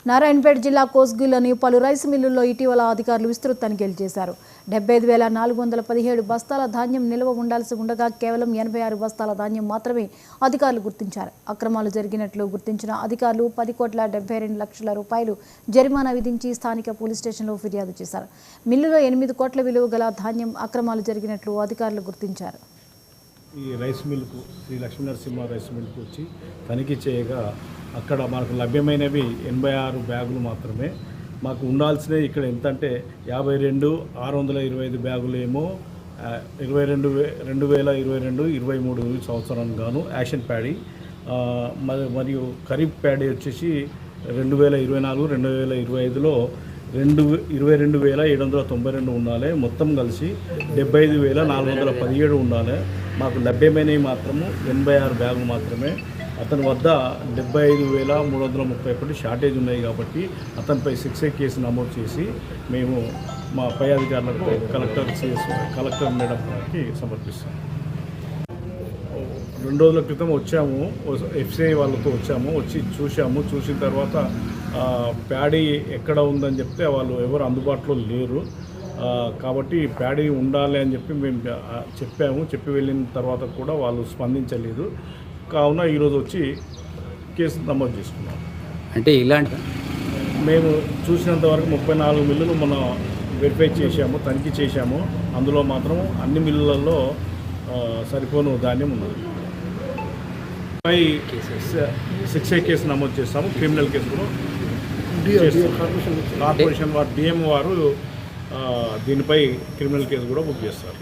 నారాయణపేట జిల్లా కోస్గిలోని పలు రైస్ మిల్లుల్లో ఇటీవల అధికారులు విస్తృత తనిఖీలు చేశారు. 75,417 బస్తాల ధాన్యం నిల్వ ఉండాల్సి ఉండగా కేవలం 86 బస్తాల ధాన్యం మాత్రమే అధికారులు గుర్తించారు. అక్రమాలు జరిగినట్లు గుర్తించిన అధికారులు 10,72 లక్షల రూపాయలు జరిమానా విధించి స్థానిక పోలీస్ స్టేషన్లో ఫిర్యాదు చేశారు. మిల్లులో 8 కోట్ల విలువ గల ధాన్యం అక్రమాలు జరిగినట్లు అధికారులు గుర్తించారు. ఈ రైస్ మిల్కు శ్రీ లక్ష్మీనరసింహ రైస్ మిల్కు వచ్చి తనిఖీ చేయగా అక్కడ మనకు లభ్యమైనవి 86 బ్యాగులు మాత్రమే. మాకు ఉండాల్సినవి ఇక్కడ ఎంత అంటే 52,625 బ్యాగులు ఏమో 2022-23 సంవత్సరానికి గాను యాక్షన్ ప్యాడీ మరియు ఖరీఫ్ ప్యాడీ వచ్చేసి 2024-2025లో 22,792 ఉండాలి. మొత్తం కలిసి 75,417 ఉండాలి. మాకు లభ్యమైనవి మాత్రము 86 బ్యాగులు మాత్రమే. అతని వద్ద 75,331 షార్టేజ్ ఉన్నాయి కాబట్టి అతనిపై 6A కేసు నమోదు చేసి మేము మా పై అధికారులకు కలెక్టర్ మేడంకి సమర్పిస్తాం. 2 రోజుల క్రితం వచ్చాము, FCI వాళ్ళతో వచ్చి చూసిన తర్వాత ప్యాడీ ఎక్కడ ఉందని చెప్తే వాళ్ళు ఎవరు అందుబాటులో లేరు. కాబట్టి ప్యాడీ ఉండాలి అని చెప్పి మేము చెప్పి వెళ్ళిన తర్వాత కూడా వాళ్ళు స్పందించలేదు. కావున ఈరోజు వచ్చి కేసు నమోదు చేసుకున్నాం. అంటే ఇలాంటి మేము చూసినంత వరకు 34 మిల్లులు మనం వెరిఫై చేశాము, తనిఖీ చేశాము. అందులో మాత్రం అన్ని మిల్లులలో సరిపోను ధాన్యం ఉన్నది. 6A కేసు నమోదు చేస్తాము. క్రిమినల్ కేసు కూడా కార్పొరేషన్ వారు DM వారు దీనిపై క్రిమినల్ కేసు కూడా బుక్ చేస్తారు.